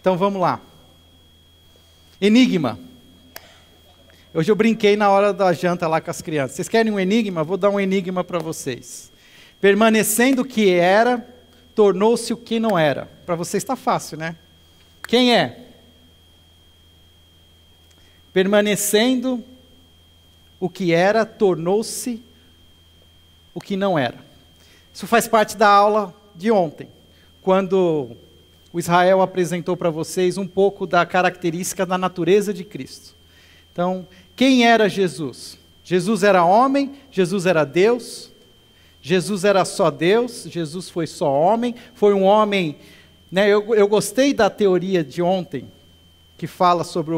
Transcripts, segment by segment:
Então vamos lá. Enigma. Hoje eu brinquei na hora da janta lá com as crianças. Vocês querem um enigma? Vou dar um enigma para vocês. Permanecendo o que era, tornou-se o que não era. Para vocês está fácil, né? Quem é? Permanecendo o que era, tornou-se o que não era. Isso faz parte da aula de ontem, quando o Israel apresentou para vocês um pouco da característica da natureza de Cristo. Então, quem era Jesus? Jesus era homem, Jesus era Deus, Jesus era só Deus, Jesus foi só homem, foi um homem, né, eu gostei da teoria de ontem, que fala sobre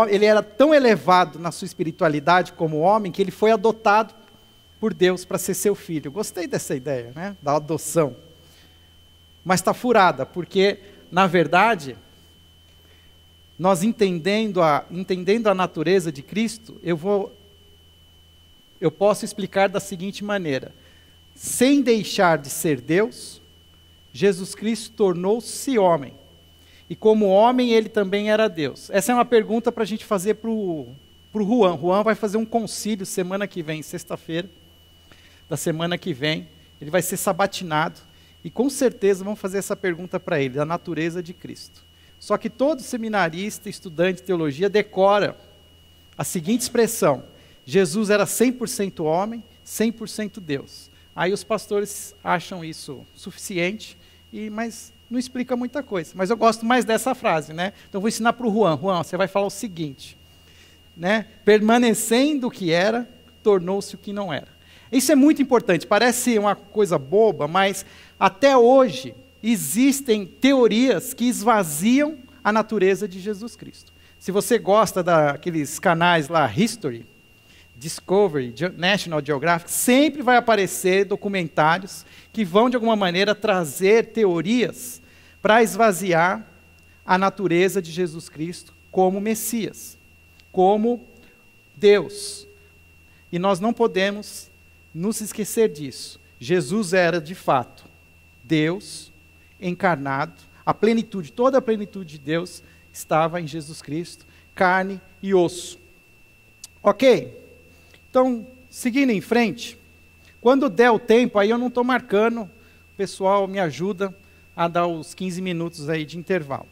ele era tão elevado na sua espiritualidade como homem, que ele foi adotado por Deus para ser seu filho. Eu gostei dessa ideia, né, da adoção. Mas está furada, porque, na verdade, nós entendendo a natureza de Cristo, eu posso explicar da seguinte maneira: sem deixar de ser Deus, Jesus Cristo tornou-se homem. E como homem, ele também era Deus. Essa é uma pergunta para a gente fazer para o Juan. Juan vai fazer um concílio semana que vem, sexta-feira da semana que vem. Ele vai ser sabatinado. E com certeza vão fazer essa pergunta para ele, da natureza de Cristo. Só que todo seminarista, estudante de teologia, decora a seguinte expressão: Jesus era 100% homem, 100% Deus. Aí os pastores acham isso suficiente, mas não explica muita coisa. Mas eu gosto mais dessa frase, né? Então vou ensinar para o Juan. Juan, você vai falar o seguinte, né? Permanecendo o que era, tornou-se o que não era. Isso é muito importante, parece uma coisa boba, mas até hoje existem teorias que esvaziam a natureza de Jesus Cristo. Se você gosta daqueles canais lá, History, Discovery, National Geographic, sempre vai aparecer documentários que vão de alguma maneira trazer teorias para esvaziar a natureza de Jesus Cristo como Messias, como Deus. E nós não podemos nos esquecer disso. Jesus era de fato Deus encarnado, a plenitude, toda a plenitude de Deus estava em Jesus Cristo, carne e osso. Ok? Então, seguindo em frente, quando der o tempo, aí eu não estou marcando, o pessoal me ajuda a dar os 15 minutos aí de intervalo.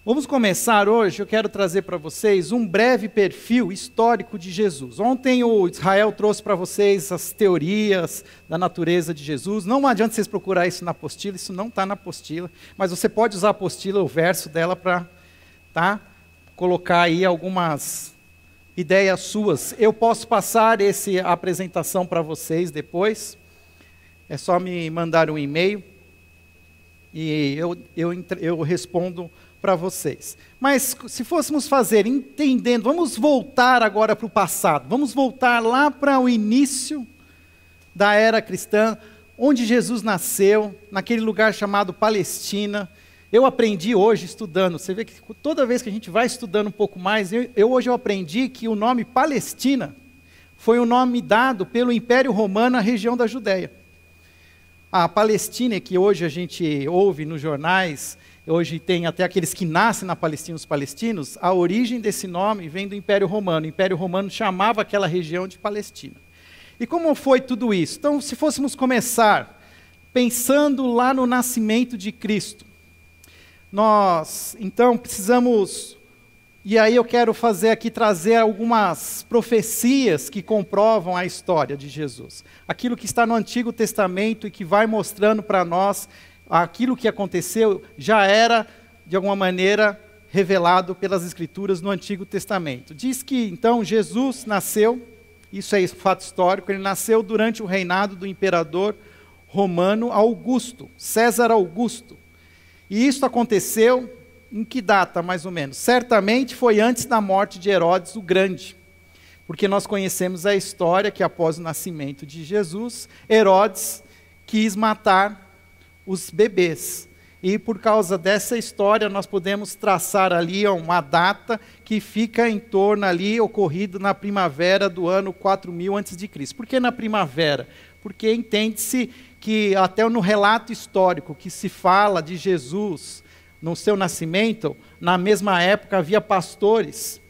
Vamos começar hoje, eu quero trazer para vocês um breve perfil histórico de Jesus. Ontem o Israel trouxe para vocês as teorias da natureza de Jesus. Não adianta vocês procurar isso na apostila, isso não está na apostila, mas você pode usar a apostila, o verso dela, para colocar aí algumas ideias suas. Eu posso passar essa apresentação para vocês depois, é só me mandar um e-mail e eu respondo para vocês. Mas se fôssemos fazer, entendendo, vamos voltar agora para o passado, vamos voltar lá para o início da era cristã, onde Jesus nasceu, naquele lugar chamado Palestina. Eu aprendi hoje estudando, você vê que toda vez que a gente vai estudando um pouco mais, hoje eu aprendi que o nome Palestina foi o nome dado pelo Império Romano à região da Judéia. A Palestina, que hoje a gente ouve nos jornais, hoje tem até aqueles que nascem na Palestina, os palestinos, a origem desse nome vem do Império Romano. O Império Romano chamava aquela região de Palestina. E como foi tudo isso? Então, se fôssemos começar pensando lá no nascimento de Cristo, nós, então, precisamos, e aí eu quero trazer algumas profecias que comprovam a história de Jesus. Aquilo que está no Antigo Testamento e que vai mostrando para nós aquilo que aconteceu já era, de alguma maneira, revelado pelas Escrituras no Antigo Testamento. Diz que, então, Jesus nasceu, isso é fato histórico, ele nasceu durante o reinado do imperador romano Augusto, César Augusto. E isso aconteceu em que data, mais ou menos? Certamente foi antes da morte de Herodes o Grande, porque nós conhecemos a história que após o nascimento de Jesus, Herodes quis matar os bebês. E por causa dessa história, nós podemos traçar ali uma data que fica em torno ali, ocorrido na primavera do ano 4000 a.C. Por que na primavera? Porque entende-se que até no relato histórico que se fala de Jesus, no seu nascimento, na mesma época havia pastores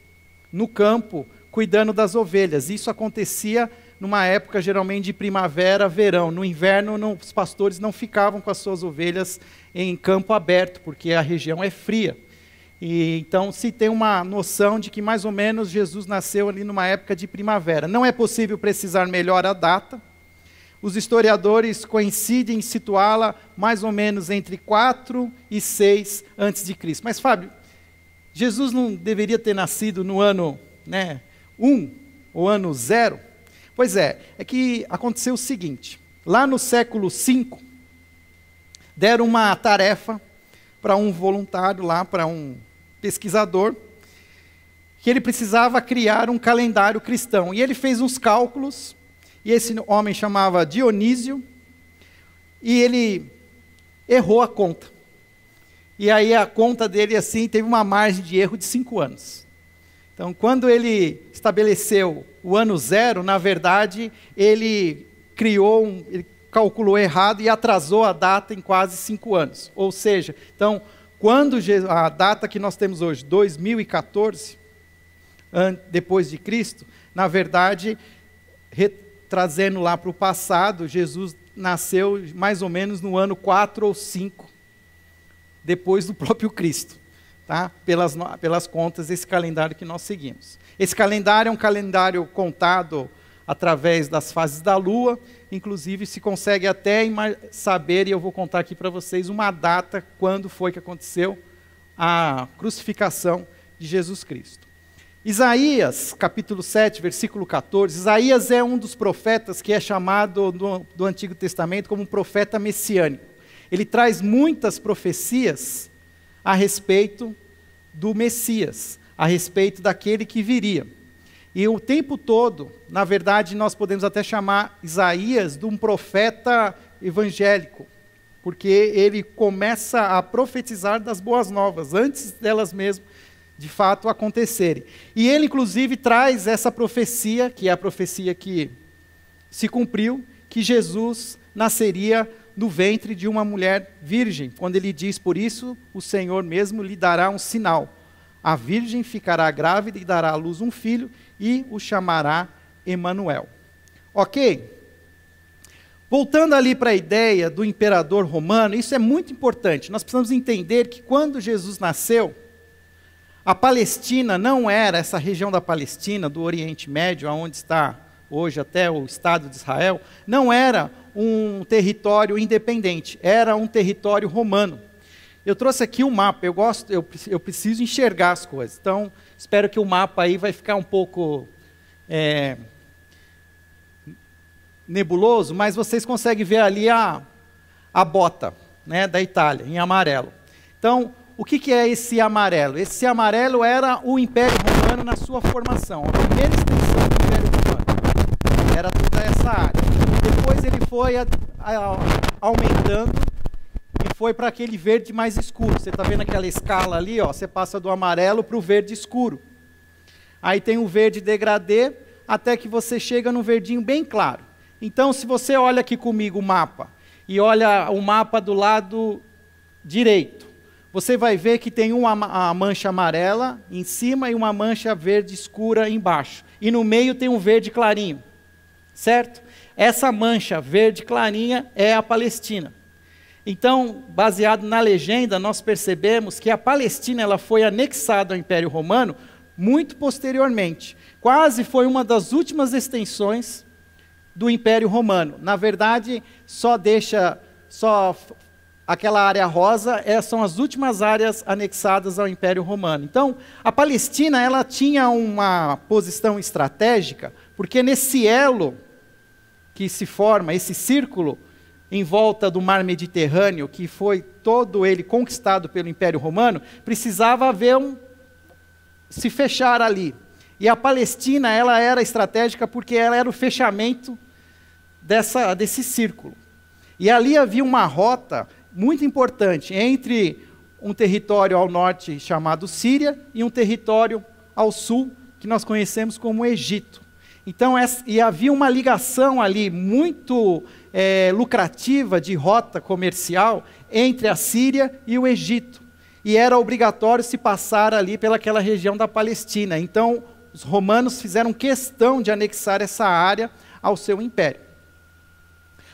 no campo cuidando das ovelhas. Isso acontecia numa época geralmente de primavera, verão. No inverno, os pastores não ficavam com as suas ovelhas em campo aberto, porque a região é fria. E então se tem uma noção de que mais ou menos Jesus nasceu ali numa época de primavera. Não é possível precisar melhor a data. Os historiadores coincidem em situá-la mais ou menos entre 4 e 6 a.C. Mas, Fábio, Jesus não deveria ter nascido no ano 1 ou ano 0? Pois é que aconteceu o seguinte, lá no século V, deram uma tarefa para um voluntário lá, para um pesquisador, que ele precisava criar um calendário cristão. E ele fez uns cálculos, e esse homem chamava Dionísio, e ele errou a conta. E aí a conta dele, assim, teve uma margem de erro de 5 anos. Então, quando ele estabeleceu o ano 0, na verdade, ele ele calculou errado e atrasou a data em quase 5 anos. Ou seja, então, quando a data que nós temos hoje, 2014, depois de Cristo, na verdade, trazendo lá para o passado, Jesus nasceu mais ou menos no ano 4 ou 5, depois do próprio Cristo. Tá? Pelas contas desse calendário que nós seguimos. Esse calendário é um calendário contado através das fases da lua, inclusive se consegue até saber, e eu vou contar aqui para vocês, uma data quando foi que aconteceu a crucificação de Jesus Cristo. Isaías, capítulo 7, versículo 14, Isaías é um dos profetas que é chamado do Antigo Testamento como um profeta messiânico. Ele traz muitas profecias a respeito do Messias, a respeito daquele que viria. E o tempo todo, na verdade, nós podemos até chamar Isaías de um profeta evangélico, porque ele começa a profetizar das boas novas, antes delas mesmas, de fato, acontecerem. E ele, inclusive, traz essa profecia, que é a profecia que se cumpriu, que Jesus nasceria no ventre de uma mulher virgem, quando ele diz, por isso o Senhor mesmo lhe dará um sinal. A virgem ficará grávida e dará à luz um filho e o chamará Emanuel. Ok? Voltando ali para a ideia do imperador romano, isso é muito importante. Nós precisamos entender que quando Jesus nasceu, a Palestina não era essa região da Palestina, do Oriente Médio, onde está hoje até o Estado de Israel, não era um território independente, era um território romano. Eu trouxe aqui um mapa, eu preciso enxergar as coisas, então espero que o mapa aí vai ficar um pouco nebuloso, mas vocês conseguem ver ali a bota, né, da Itália, em amarelo. Então, o que é esse amarelo? Esse amarelo era o Império Romano na sua formação, a primeira extensão do Império Romano, era toda essa área. Depois ele foi aumentando e foi para aquele verde mais escuro. Você está vendo aquela escala ali? Ó, você passa do amarelo para o verde escuro. Aí tem o verde degradê, até que você chega no verdinho bem claro. Então, se você olha aqui comigo o mapa, e olha o mapa do lado direito, você vai ver que tem uma mancha amarela em cima e uma mancha verde escura embaixo. E no meio tem um verde clarinho, certo? Essa mancha verde clarinha é a Palestina. Então, baseado na legenda, nós percebemos que a Palestina ela foi anexada ao Império Romano muito posteriormente. Quase foi uma das últimas extensões do Império Romano. Na verdade, só aquela área rosa, são as últimas áreas anexadas ao Império Romano. Então, a Palestina ela tinha uma posição estratégica, porque nesse elo que se forma, esse círculo em volta do mar Mediterrâneo, que foi todo ele conquistado pelo Império Romano, precisava haver se fechar ali. E a Palestina ela era estratégica porque ela era o fechamento desse círculo. E ali havia uma rota muito importante entre um território ao norte chamado Síria e um território ao sul que nós conhecemos como Egito. Então, e havia uma ligação ali muito lucrativa de rota comercial entre a Síria e o Egito. e era obrigatório se passar ali pelaquela região da Palestina. Então, os romanos fizeram questão de anexar essa área ao seu império.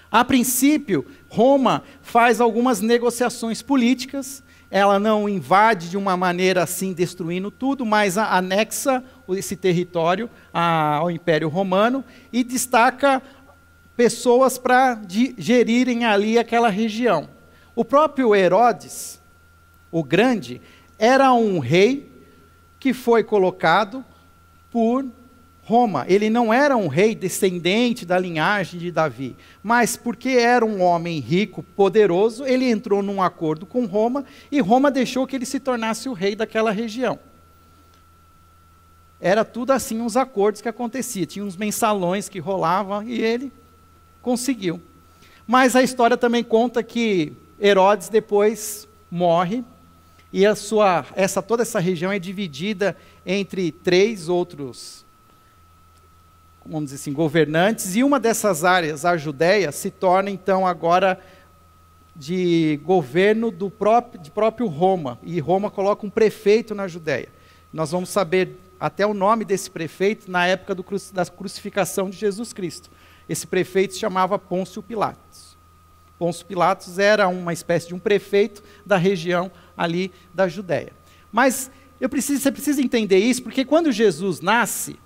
A princípio, Roma faz algumas negociações políticas, ela não invade de uma maneira assim, destruindo tudo, mas anexa esse território ao Império Romano e destaca pessoas para gerirem ali aquela região. O próprio Herodes, o Grande, era um rei que foi colocado por Roma. Ele não era um rei descendente da linhagem de Davi, mas porque era um homem rico, poderoso, ele entrou num acordo com Roma e Roma deixou que ele se tornasse o rei daquela região. Era tudo assim, uns acordos que aconteciam, tinha uns mensalões que rolavam e ele conseguiu. Mas a história também conta que Herodes depois morre e toda essa região é dividida entre 3 outros, vamos dizer assim, governantes, e uma dessas áreas, a Judéia, se torna então agora de governo de próprio Roma, e Roma coloca um prefeito na Judéia. Nós vamos saber até o nome desse prefeito na época da crucificação de Jesus Cristo. Esse prefeito se chamava Pôncio Pilatos. Pôncio Pilatos era uma espécie de um prefeito da região ali da Judéia. Mas você precisa entender isso, porque quando Jesus nasce,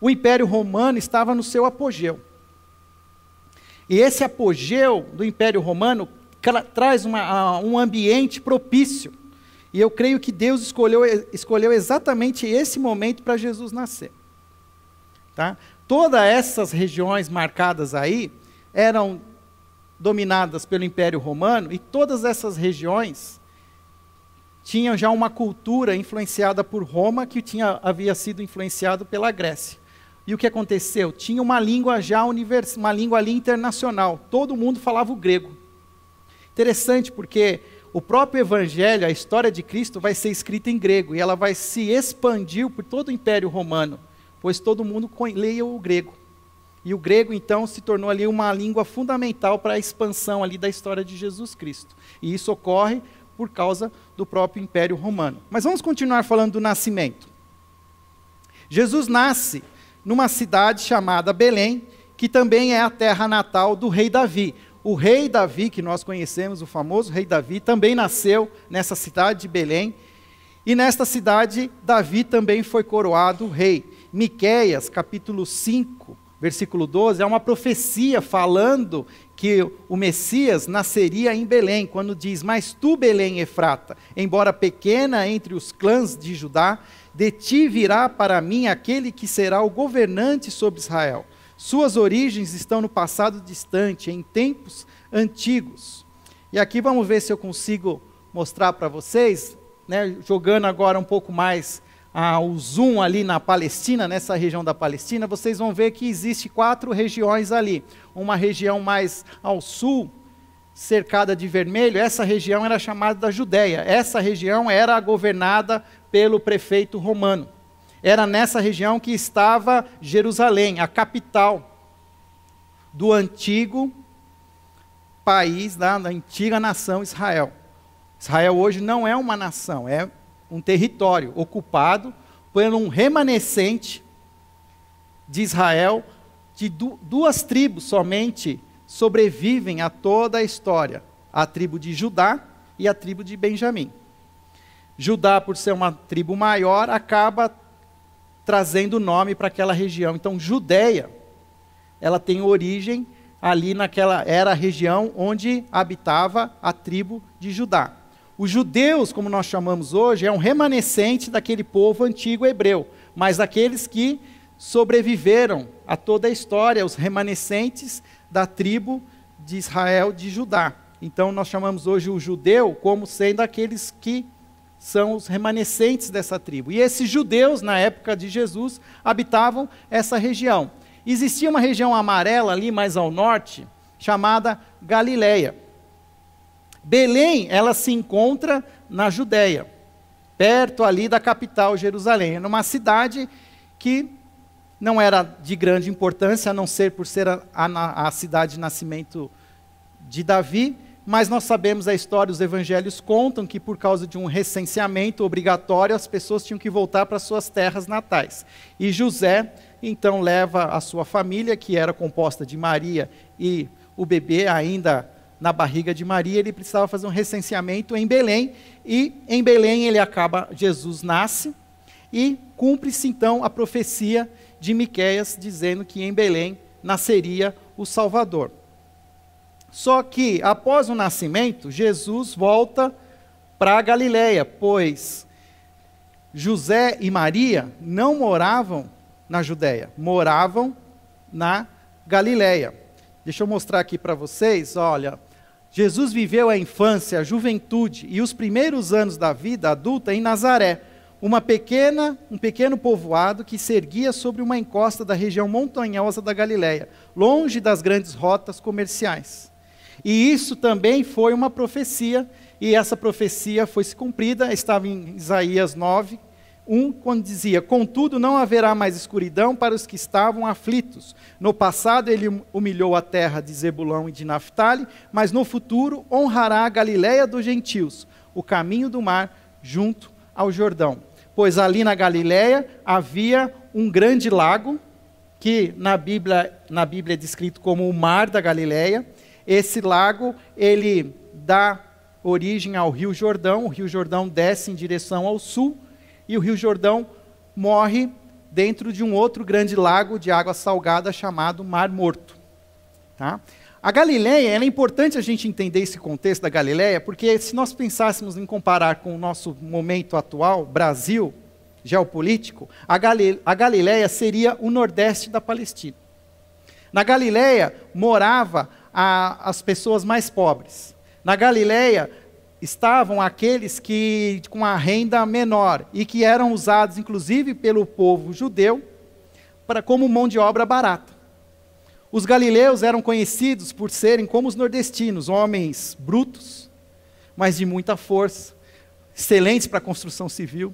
o Império Romano estava no seu apogeu. E esse apogeu do Império Romano traz um ambiente propício. E eu creio que Deus escolheu exatamente esse momento para Jesus nascer. Tá? Todas essas regiões marcadas aí eram dominadas pelo Império Romano, e todas essas regiões tinham já uma cultura influenciada por Roma, que havia sido influenciado pela Grécia. E o que aconteceu? Tinha uma língua uma língua ali internacional. Todo mundo falava o grego. Interessante, porque o próprio Evangelho, a história de Cristo, vai ser escrita em grego, e ela vai se expandir por todo o Império Romano, pois todo mundo leia o grego. E o grego, então, se tornou ali uma língua fundamental para a expansão ali da história de Jesus Cristo. E isso ocorre por causa do próprio Império Romano. Mas vamos continuar falando do nascimento. Jesus nasce numa cidade chamada Belém, que também é a terra natal do rei Davi. O rei Davi, que nós conhecemos, o famoso rei Davi, também nasceu nessa cidade de Belém. E nesta cidade, Davi também foi coroado rei. Miqueias, capítulo 5, versículo 12, é uma profecia falando que o Messias nasceria em Belém, quando diz: mas tu, Belém Efrata, embora pequena entre os clãs de Judá, de ti virá para mim aquele que será o governante sobre Israel. Suas origens estão no passado distante, em tempos antigos. E aqui vamos ver se eu consigo mostrar para vocês, né, jogando agora um pouco mais o zoom ali na Palestina, nessa região da Palestina, vocês vão ver que existe 4 regiões ali. Uma região mais ao sul, cercada de vermelho, essa região era chamada da Judéia. Essa região era governada pelo prefeito romano. Era nessa região que estava Jerusalém, a capital do antigo país, da antiga nação Israel. Israel hoje não é uma nação, é um território ocupado por um remanescente de Israel, de 2 tribos somente sobrevivem a toda a história, a tribo de Judá e a tribo de Benjamim. Judá, por ser uma tribo maior, acaba trazendo nome para aquela região. Então, Judéia, ela tem origem ali era a região onde habitava a tribo de Judá. Os judeus, como nós chamamos hoje, é um remanescente daquele povo antigo hebreu, mas aqueles que sobreviveram a toda a história, os remanescentes da tribo de Israel, de Judá. Então nós chamamos hoje o judeu como sendo aqueles que são os remanescentes dessa tribo. E esses judeus, na época de Jesus, habitavam essa região. Existia uma região amarela ali mais ao norte, chamada Galileia. Belém, ela se encontra na Judéia, perto ali da capital, Jerusalém. Numa cidade que não era de grande importância, a não ser por ser a cidade de nascimento de Davi, mas nós sabemos a história, os evangelhos contam que por causa de um recenseamento obrigatório, as pessoas tinham que voltar para suas terras natais. E José, então, leva a sua família, que era composta de Maria e o bebê ainda na barriga de Maria, ele precisava fazer um recenseamento em Belém, e em Belém Jesus nasce, e cumpre-se então a profecia de Miqueias, dizendo que em Belém nasceria o Salvador. Só que, após o nascimento, Jesus volta para a Galileia, pois José e Maria não moravam na Judéia, moravam na Galileia. Deixa eu mostrar aqui para vocês, olha, Jesus viveu a infância, a juventude e os primeiros anos da vida adulta em Nazaré, um pequeno povoado que se erguia sobre uma encosta da região montanhosa da Galileia, longe das grandes rotas comerciais. E isso também foi uma profecia, e essa profecia foi se cumprida, estava em Isaías 9:1, quando dizia: contudo não haverá mais escuridão para os que estavam aflitos. No passado ele humilhou a terra de Zebulão e de Naftali, mas no futuro honrará a Galileia dos gentios, o caminho do mar junto ao Jordão. Pois ali na Galileia havia um grande lago, que na Bíblia é descrito como o Mar da Galileia. Esse lago, ele dá origem ao Rio Jordão. O Rio Jordão desce em direção ao sul, e o Rio Jordão morre dentro de um outro grande lago de água salgada chamado Mar Morto. Tá? A Galileia, é importante a gente entender esse contexto da Galileia, porque se nós pensássemos em comparar com o nosso momento atual, Brasil, geopolítico, a Galileia seria o nordeste da Palestina. Na Galileia morava as pessoas mais pobres. Na Galileia estavam aqueles que com a renda menor e que eram usados inclusive pelo povo judeu como mão de obra barata. Os galileus eram conhecidos por serem como os nordestinos, homens brutos, mas de muita força, excelentes para a construção civil.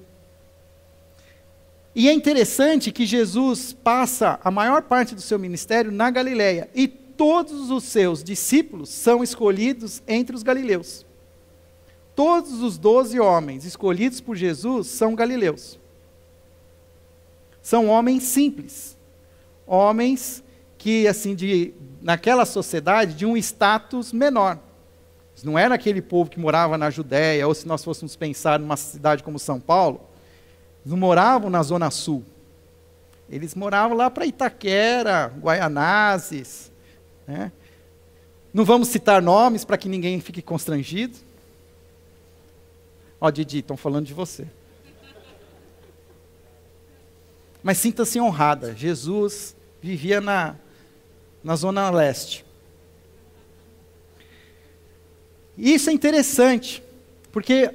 E é interessante que Jesus passa a maior parte do seu ministério na Galileia, e todos os seus discípulos são escolhidos entre os galileus. Todos os 12 homens escolhidos por Jesus são galileus. São homens simples, homens que, assim, naquela sociedade, de um status menor. Não era aquele povo que morava na Judéia, ou se nós fôssemos pensar numa cidade como São Paulo, eles não moravam na Zona Sul. Eles moravam lá para Itaquera, Guaianazes, né? Não vamos citar nomes para que ninguém fique constrangido. Ó, Didi, estão falando de você. Mas sinta-se honrada, Jesus vivia na Zona Leste. E isso é interessante, porque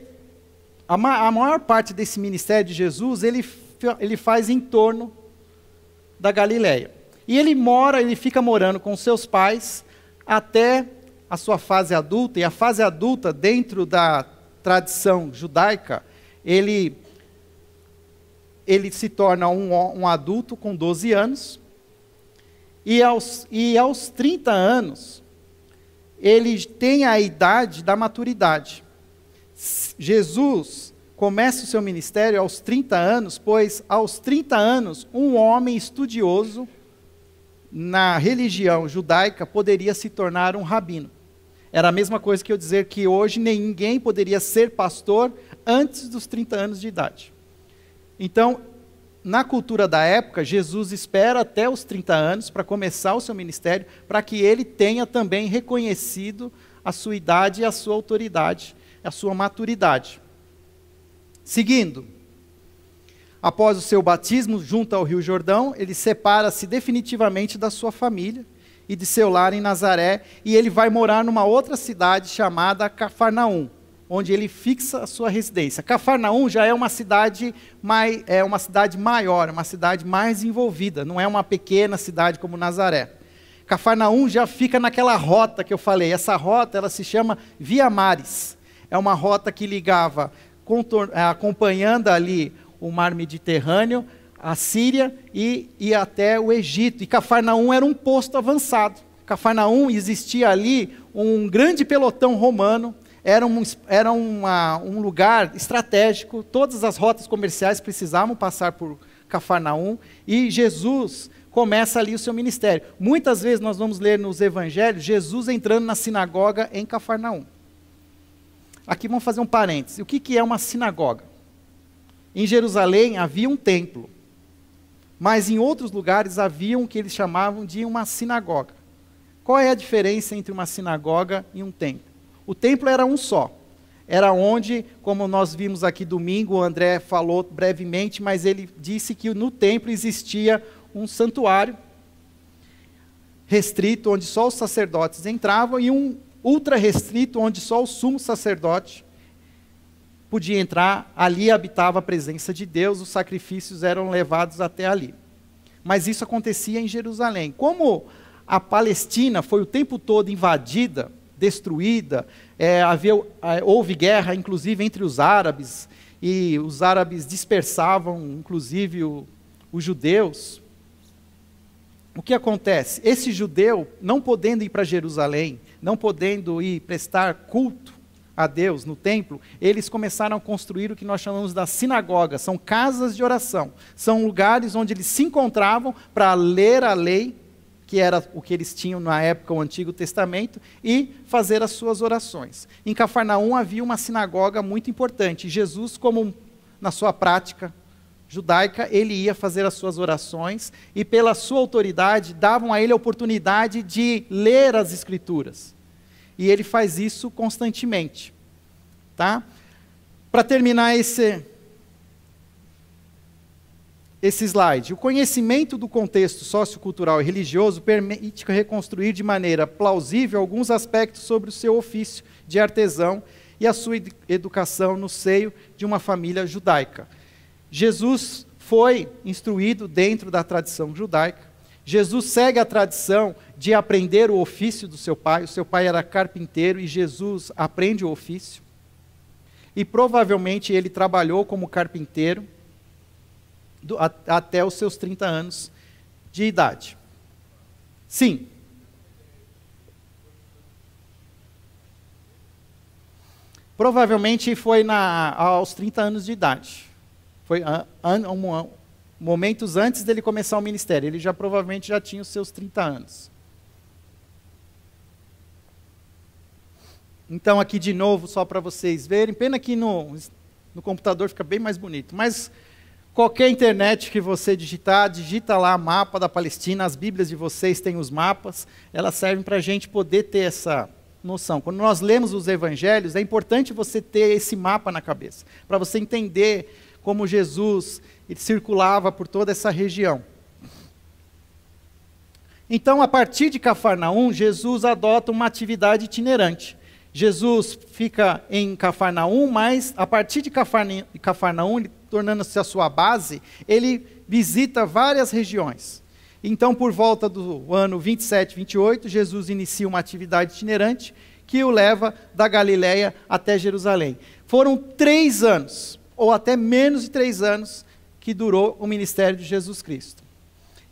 a maior parte desse ministério de Jesus, ele faz em torno da Galileia. E ele fica morando com seus pais até a sua fase adulta, e a fase adulta, dentro da tradição judaica, ele se torna um adulto com 12 anos, e aos 30 anos, ele tem a idade da maturidade. Jesus começa o seu ministério aos 30 anos, pois aos 30 anos, um homem estudioso na religião judaica poderia se tornar um rabino. Era a mesma coisa que eu dizer que hoje ninguém poderia ser pastor antes dos 30 anos de idade. Então, na cultura da época, Jesus espera até os 30 anos para começar o seu ministério, para que ele tenha também reconhecido a sua idade e a sua autoridade, a sua maturidade. Seguindo, após o seu batismo junto ao Rio Jordão, ele separa-se definitivamente da sua família e de seu lar em Nazaré, e ele vai morar numa outra cidade chamada Cafarnaum, onde ele fixa a sua residência. Cafarnaum já é uma cidade maior, uma cidade mais envolvida, não é uma pequena cidade como Nazaré. Cafarnaum já fica naquela rota que eu falei. Essa rota, ela se chama Via Maris. É uma rota que ligava, acompanhando ali o mar Mediterrâneo, a Síria e até o Egito. E Cafarnaum era um posto avançado. Cafarnaum existia ali um grande pelotão romano, era um lugar estratégico, todas as rotas comerciais precisavam passar por Cafarnaum, e Jesus começa ali o seu ministério. Muitas vezes nós vamos ler nos evangelhos, Jesus entrando na sinagoga em Cafarnaum. Aqui vamos fazer um parêntese. O que é uma sinagoga? Em Jerusalém havia um templo, mas em outros lugares havia o que eles chamavam de uma sinagoga. Qual é a diferença entre uma sinagoga e um templo? O templo era um só. Era onde, como nós vimos aqui domingo, o André falou brevemente, mas ele disse que no templo existia um santuário restrito, onde só os sacerdotes entravam, e um ultra restrito, onde só o sumo sacerdote podia entrar. Ali habitava a presença de Deus, os sacrifícios eram levados até ali. Mas isso acontecia em Jerusalém. Como a Palestina foi o tempo todo invadida, destruída, houve guerra, inclusive, entre os árabes, e os árabes dispersavam, inclusive, os judeus. O que acontece? Esse judeu, não podendo ir para Jerusalém, não podendo ir prestar culto a Deus no templo, eles começaram a construir o que nós chamamos da sinagoga. São casas de oração, são lugares onde eles se encontravam para ler a lei, que era o que eles tinham na época, o Antigo Testamento, e fazer as suas orações. Em Cafarnaum havia uma sinagoga muito importante. Jesus, como na sua prática judaica, ele ia fazer as suas orações, e pela sua autoridade, davam a ele a oportunidade de ler as Escrituras. E ele faz isso constantemente. Tá? Para terminar esse slide, o conhecimento do contexto sociocultural e religioso permite reconstruir de maneira plausível alguns aspectos sobre o seu ofício de artesão e a sua educação no seio de uma família judaica. Jesus foi instruído dentro da tradição judaica. Jesus segue a tradição de aprender o ofício do seu pai. O seu pai era carpinteiro e Jesus aprende o ofício. E provavelmente ele trabalhou como carpinteiro até os seus 30 anos de idade. Sim. Provavelmente foi aos 30 anos de idade. Foi momentos antes dele começar o ministério. Ele provavelmente já tinha os seus 30 anos. Então aqui de novo, só para vocês verem. Pena que no computador fica bem mais bonito. Mas qualquer internet que você digitar, digita lá mapa da Palestina. As Bíblias de vocês têm os mapas. Elas servem para a gente poder ter essa noção. Quando nós lemos os evangelhos, é importante você ter esse mapa na cabeça. Para você entender como Jesus ele circulava por toda essa região. Então, a partir de Cafarnaum, Jesus adota uma atividade itinerante. Jesus fica em Cafarnaum, mas a partir de Cafarnaum, tornando-se a sua base, ele visita várias regiões. Então, por volta do ano 27, 28, Jesus inicia uma atividade itinerante que o leva da Galiléia até Jerusalém. Foram 3 anos, ou até menos de 3 anos, que durou o ministério de Jesus Cristo.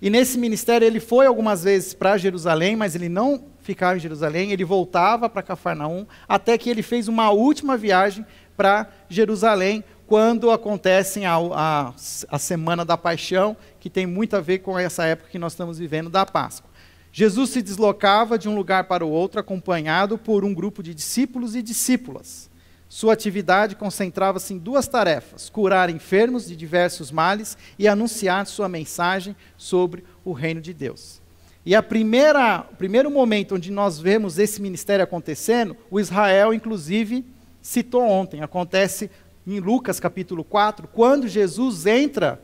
E nesse ministério ele foi algumas vezes para Jerusalém, mas ele não ficava em Jerusalém, ele voltava para Cafarnaum, até que ele fez uma última viagem para Jerusalém, quando acontece a Semana da Paixão, que tem muito a ver com essa época que nós estamos vivendo da Páscoa. Jesus se deslocava de um lugar para o outro, acompanhado por um grupo de discípulos e discípulas. Sua atividade concentrava-se em 2 tarefas: curar enfermos de diversos males e anunciar sua mensagem sobre o reino de Deus. E o primeiro momento onde nós vemos esse ministério acontecendo, o Israel, inclusive, citou ontem, acontece em Lucas capítulo 4, quando Jesus entra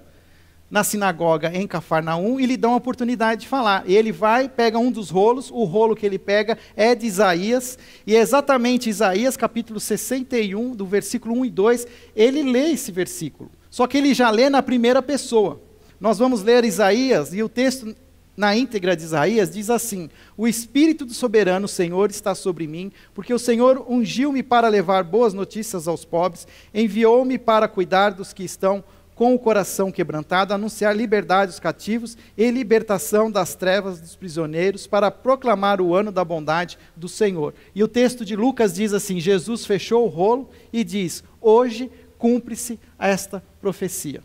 na sinagoga em Cafarnaum e lhe dá uma oportunidade de falar. E ele vai, pega um dos rolos, o rolo que ele pega é de Isaías, e é exatamente Isaías capítulo 61, do versículo 1 e 2, ele lê esse versículo. Só que ele já lê na primeira pessoa. Nós vamos ler Isaías, e o texto na íntegra de Isaías diz assim: o Espírito do soberano Senhor está sobre mim, porque o Senhor ungiu-me para levar boas notícias aos pobres, enviou-me para cuidar dos que estão com o coração quebrantado, anunciar liberdade aos cativos e libertação das trevas dos prisioneiros, para proclamar o ano da bondade do Senhor. E o texto de Lucas diz assim: Jesus fechou o rolo e diz: hoje cumpre-se esta profecia.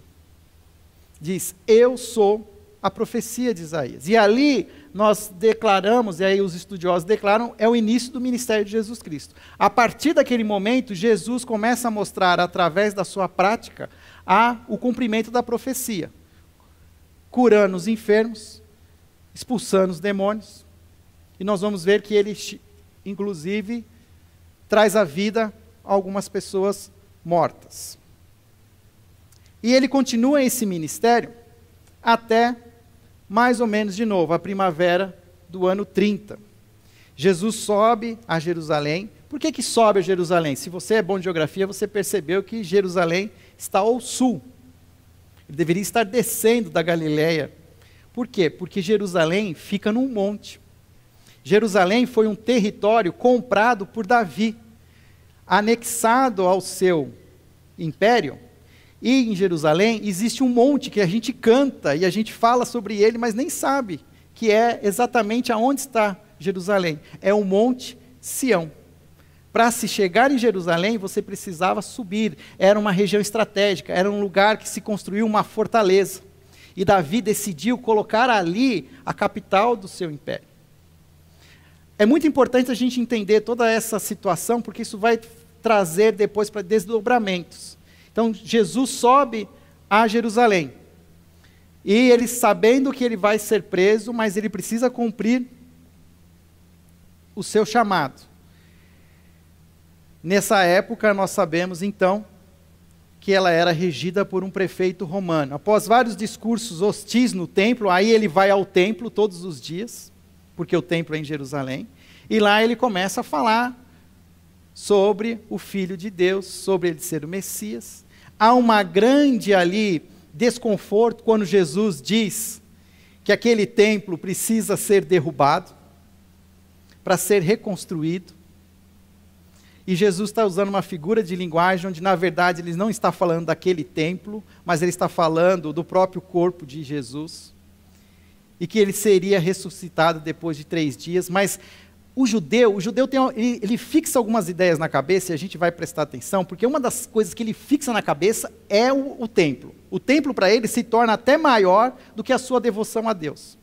Diz: eu sou a profecia de Isaías. E ali nós declaramos, e aí os estudiosos declaram, é o início do ministério de Jesus Cristo. A partir daquele momento, Jesus começa a mostrar, através da sua prática, o cumprimento da profecia, curando os enfermos, expulsando os demônios, e nós vamos ver que ele, inclusive, traz à vida algumas pessoas mortas. E ele continua esse ministério até, mais ou menos de novo, a primavera do ano 30. Jesus sobe a Jerusalém. Por que sobe a Jerusalém? Se você é bom de geografia, você percebeu que Jerusalém está ao sul. Ele deveria estar descendo da Galileia. Por quê? Porque Jerusalém fica num monte. Jerusalém foi um território comprado por Davi, anexado ao seu império. E em Jerusalém existe um monte que a gente canta e a gente fala sobre ele, mas nem sabe que é exatamente aonde está Jerusalém. É o Monte Sião. Para se chegar em Jerusalém, você precisava subir. Era uma região estratégica, era um lugar que se construiu uma fortaleza. E Davi decidiu colocar ali a capital do seu império. É muito importante a gente entender toda essa situação, porque isso vai trazer depois para desdobramentos. Então, Jesus sobe a Jerusalém. E ele, sabendo que ele vai ser preso, mas ele precisa cumprir o seu chamado. Nessa época, nós sabemos, então, que ela era regida por um prefeito romano. Após vários discursos hostis no templo, aí ele vai ao templo todos os dias, porque o templo é em Jerusalém, e lá ele começa a falar sobre o Filho de Deus, sobre ele ser o Messias. Há uma grande ali desconforto quando Jesus diz que aquele templo precisa ser derrubado para ser reconstruído. E Jesus está usando uma figura de linguagem onde, na verdade, ele não está falando daquele templo, mas ele está falando do próprio corpo de Jesus. E que ele seria ressuscitado depois de 3 dias. Mas o judeu ele fixa algumas ideias na cabeça, e a gente vai prestar atenção, porque uma das coisas que ele fixa na cabeça é o templo. O templo, para ele, se torna até maior do que a sua devoção a Deus.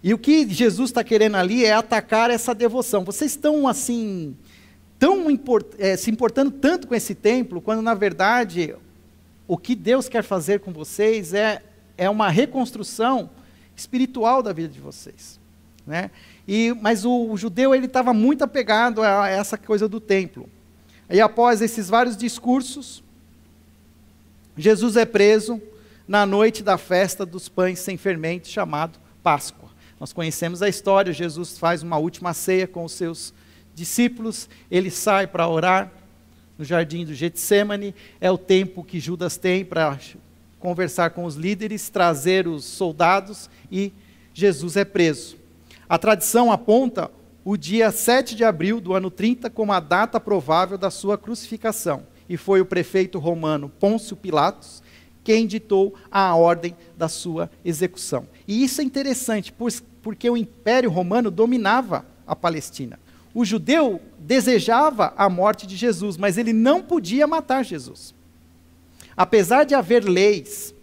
E o que Jesus está querendo ali é atacar essa devoção. Vocês estão, assim, se importando tanto com esse templo, quando, na verdade, o que Deus quer fazer com vocês é uma reconstrução espiritual da vida de vocês, né? Mas o judeu estava muito apegado a essa coisa do templo. E após esses vários discursos, Jesus é preso na noite da festa dos pães sem fermento, chamado Páscoa. Nós conhecemos a história. Jesus faz uma última ceia com os seus discípulos, ele sai para orar no jardim do Getsêmani. É o tempo que Judas tem para conversar com os líderes, trazer os soldados, e Jesus é preso. A tradição aponta o dia 7 de abril do ano 30 como a data provável da sua crucificação. E foi o prefeito romano Pôncio Pilatos quem ditou a ordem da sua execução. E isso é interessante, porque o Império Romano dominava a Palestina. O judeu desejava a morte de Jesus, mas ele não podia matar Jesus. Apesar de haver leis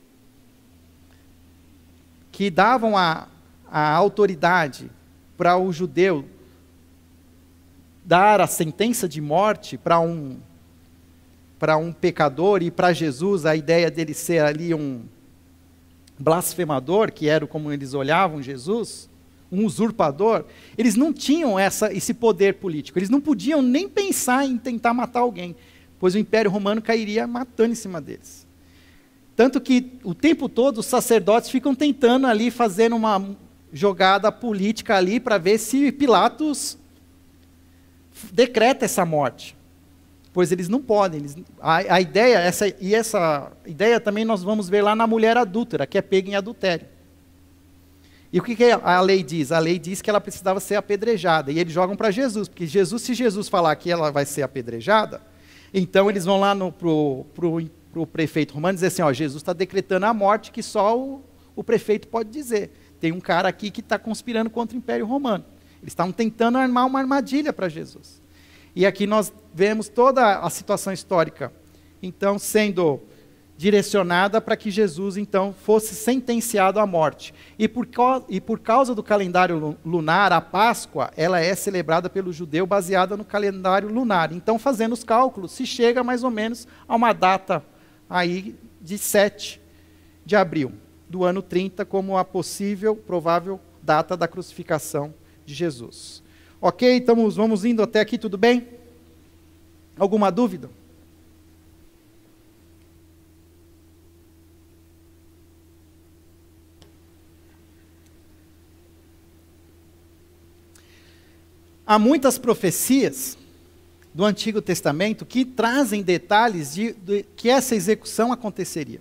que davam a autoridade para o judeu dar a sentença de morte para um pecador, e para Jesus a ideia dele ser ali um blasfemador, que era como eles olhavam Jesus, um usurpador, eles não tinham esse poder político, eles não podiam nem pensar em tentar matar alguém, pois o Império Romano cairia matando em cima deles. Tanto que o tempo todo os sacerdotes ficam tentando ali, fazendo uma jogada política ali, para ver se Pilatos decreta essa morte. Pois eles não podem. A ideia, essa ideia também nós vamos ver lá na mulher adúltera, que é pega em adultério. E o que a lei diz? A lei diz que ela precisava ser apedrejada. E eles jogam para Jesus, porque se Jesus falar que ela vai ser apedrejada, então eles vão lá para o o prefeito romano e dizer assim, ó, Jesus está decretando a morte que só o prefeito pode dizer. Tem um cara aqui que está conspirando contra o Império Romano. Eles estavam tentando armar uma armadilha para Jesus. E aqui nós vemos toda a situação histórica, então, sendo direcionada para que Jesus, então, fosse sentenciado à morte. E por causa do calendário lunar, a Páscoa, ela é celebrada pelo judeu baseada no calendário lunar. Então, fazendo os cálculos, se chega mais ou menos a uma data aí de 7 de abril do ano 30, como a possível, provável data da crucificação de Jesus. Ok? Então, vamos indo até aqui, tudo bem? Alguma dúvida? Há muitas profecias do Antigo Testamento que trazem detalhes de que essa execução aconteceria.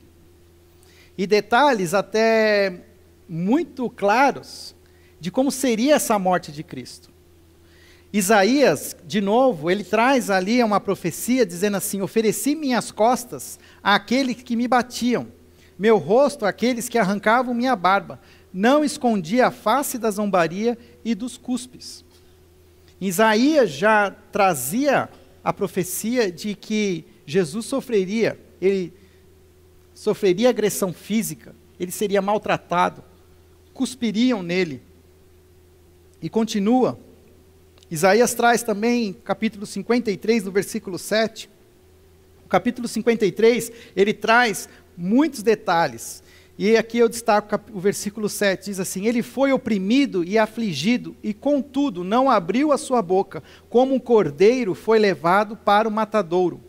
E detalhes até muito claros de como seria essa morte de Cristo. Isaías, de novo, ele traz ali uma profecia dizendo assim, ofereci minhas costas àqueles que me batiam, meu rosto àqueles que arrancavam minha barba, não escondi a face da zombaria e dos cuspes. Isaías já trazia a profecia de que Jesus sofreria, ele sofreria agressão física, ele seria maltratado, cuspiriam nele. E continua, Isaías traz também, capítulo 53, no versículo 7, o capítulo 53, ele traz muitos detalhes. E aqui eu destaco o versículo 7, diz assim, ele foi oprimido e afligido, e contudo não abriu a sua boca, como um cordeiro foi levado para o matadouro,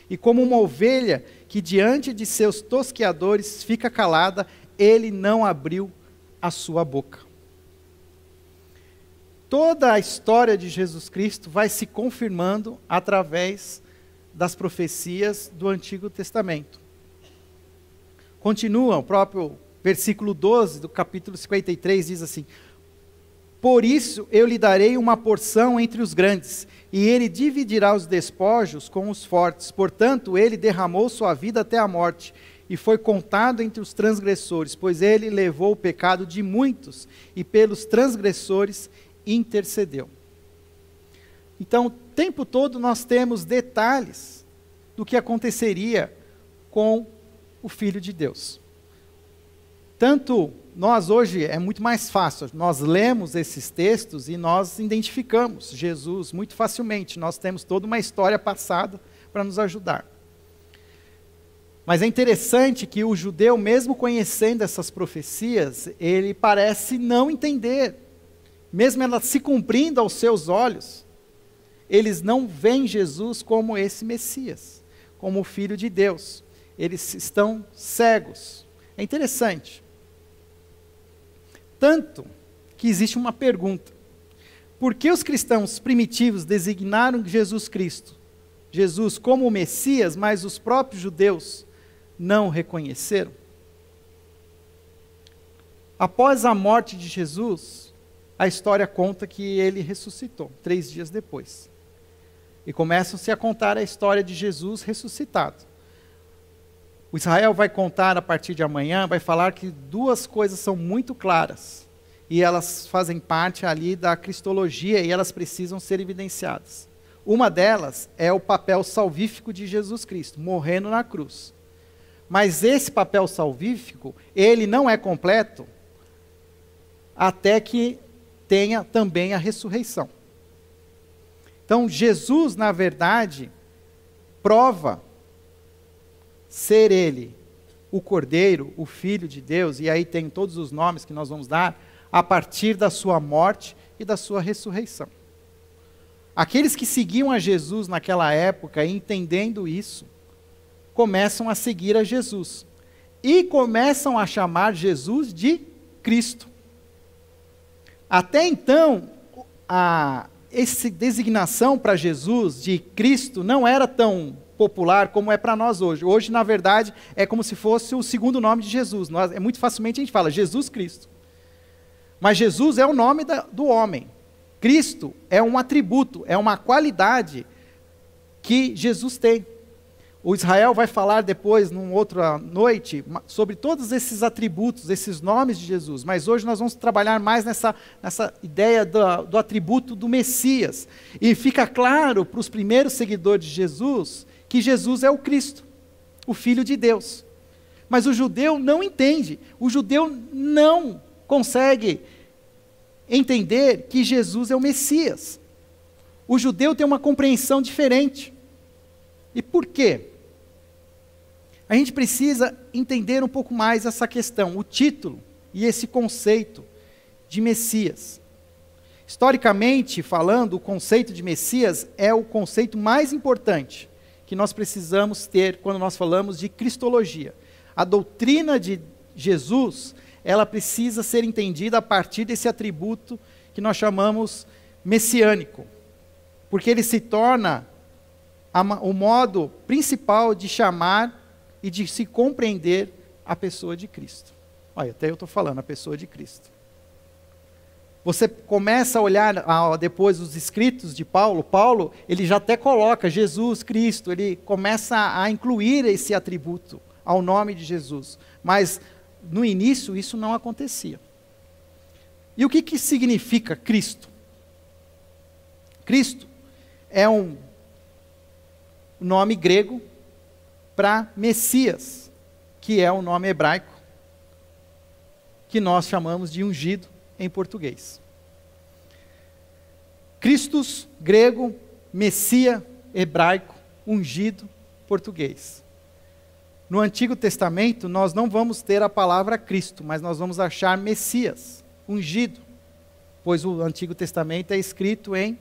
e como uma ovelha que diante de seus tosqueadores fica calada, ele não abriu a sua boca. Toda a história de Jesus Cristo vai se confirmando através das profecias do Antigo Testamento. Continua, o próprio versículo 12 do capítulo 53 diz assim, por isso eu lhe darei uma porção entre os grandes, e ele dividirá os despojos com os fortes. Portanto, ele derramou sua vida até a morte, e foi contado entre os transgressores, pois ele levou o pecado de muitos, e pelos transgressores intercedeu. Então, o tempo todo nós temos detalhes do que aconteceria com o Filho de Deus. Tanto nós hoje é muito mais fácil, nós lemos esses textos e nós identificamos Jesus muito facilmente, nós temos toda uma história passada para nos ajudar. Mas é interessante que o judeu, mesmo conhecendo essas profecias, ele parece não entender, mesmo elas se cumprindo aos seus olhos, eles não veem Jesus como esse Messias, como o Filho de Deus. Eles estão cegos. É interessante. Tanto que existe uma pergunta. Por que os cristãos primitivos designaram Jesus Cristo, Jesus como o Messias, mas os próprios judeus não o reconheceram? Após a morte de Jesus, a história conta que ele ressuscitou 3 dias depois. E começam-se a contar a história de Jesus ressuscitado. O Israel vai contar a partir de amanhã, vai falar que 2 coisas são muito claras, e elas fazem parte ali da cristologia, e elas precisam ser evidenciadas. Uma delas é o papel salvífico de Jesus Cristo, morrendo na cruz. Mas esse papel salvífico, ele não é completo, até que tenha também a ressurreição. Então, Jesus, na verdade, prova ser ele o Cordeiro, o Filho de Deus, e aí tem todos os nomes que nós vamos dar, a partir da sua morte e da sua ressurreição. Aqueles que seguiam a Jesus naquela época, entendendo isso, começam a seguir a Jesus. E começam a chamar Jesus de Cristo. Até então, essa designação para Jesus de Cristo não era tão popular como é para nós hoje. Hoje, na verdade, é como se fosse o segundo nome de Jesus. Muito facilmente a gente fala Jesus Cristo. Mas Jesus é o nome do homem. Cristo é um atributo, é uma qualidade que Jesus tem. O Israel vai falar depois, numa outra noite, sobre todos esses atributos, esses nomes de Jesus. Mas hoje nós vamos trabalhar mais nessa ideia do atributo do Messias. E fica claro para os primeiros seguidores de Jesus que Jesus é o Cristo, o Filho de Deus. Mas o judeu não entende. O judeu não consegue entender que Jesus é o Messias. O judeu tem uma compreensão diferente. E por quê? A gente precisa entender um pouco mais essa questão, o título e esse conceito de Messias. Historicamente falando, o conceito de Messias é o conceito mais importante que nós precisamos ter quando nós falamos de cristologia. A doutrina de Jesus, ela precisa ser entendida a partir desse atributo que nós chamamos messiânico, porque ele se torna o modo principal de chamar e de se compreender a pessoa de Cristo. Olha, até eu estou falando a pessoa de Cristo. Você começa a olhar depois os escritos de Paulo. Paulo, ele já até coloca Jesus, Cristo, ele começa a incluir esse atributo ao nome de Jesus. Mas no início isso não acontecia. E o que significa Cristo? Cristo é um nome grego para Messias, que é o nome hebraico, que nós chamamos de ungido em português. Christus, grego, Messia, hebraico, ungido, português. No Antigo Testamento, nós não vamos ter a palavra Cristo, mas nós vamos achar Messias, ungido, pois o Antigo Testamento é escrito em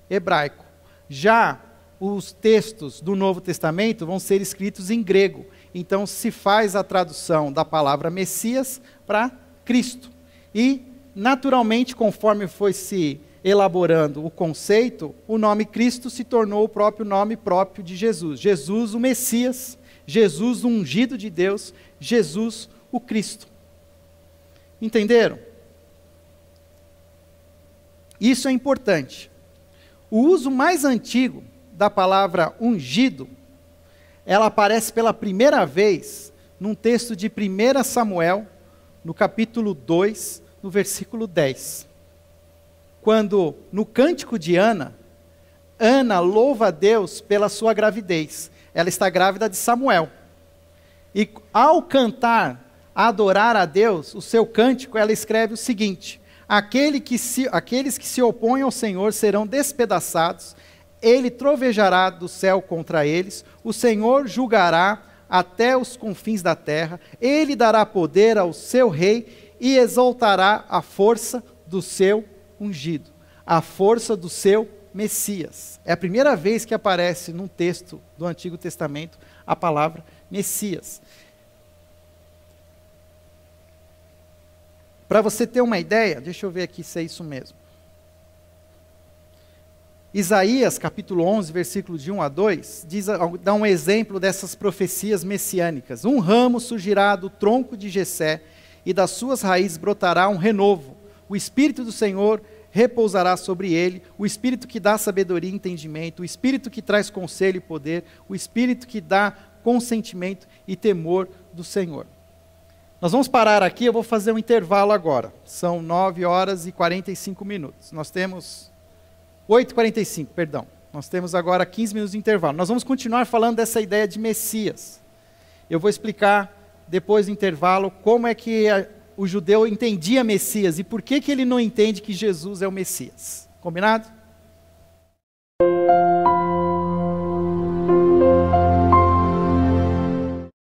hebraico. Já os textos do Novo Testamento vão ser escritos em grego. Então se faz a tradução da palavra Messias para Cristo. E, naturalmente, conforme foi se elaborando o conceito, o nome Cristo se tornou o próprio nome próprio de Jesus. Jesus, o Messias, Jesus, o ungido de Deus, Jesus, o Cristo. Entenderam? Isso é importante. O uso mais antigo da palavra ungido, ela aparece pela primeira vez num texto de 1 Samuel, no capítulo 2, no versículo 10. Quando, no cântico de Ana, Ana louva a Deus pela sua gravidez. Ela está grávida de Samuel. E ao cantar, adorar a Deus, o seu cântico, ela escreve o seguinte: aqueles que se opõem ao Senhor serão despedaçados, ele trovejará do céu contra eles, o Senhor julgará até os confins da terra, ele dará poder ao seu rei e exaltará a força do seu ungido, a força do seu Messias. É a primeira vez que aparece num texto do Antigo Testamento a palavra Messias. Para você ter uma ideia, deixa eu ver aqui se é isso mesmo. Isaías, capítulo 11, versículo de 1 a 2, dá um exemplo dessas profecias messiânicas. Um ramo surgirá do tronco de Jessé, e das suas raízes brotará um renovo. O Espírito do Senhor repousará sobre ele, o Espírito que dá sabedoria e entendimento, o Espírito que traz conselho e poder, o Espírito que dá consentimento e temor do Senhor. Nós vamos parar aqui, eu vou fazer um intervalo agora. São 9 horas e 45 minutos. Nós temos 8h45, perdão. Nós temos agora 15 minutos de intervalo. Nós vamos continuar falando dessa ideia de Messias. Eu vou explicar, depois do intervalo, como é que o judeu entendia Messias e por que ele não entende que Jesus é o Messias. Combinado?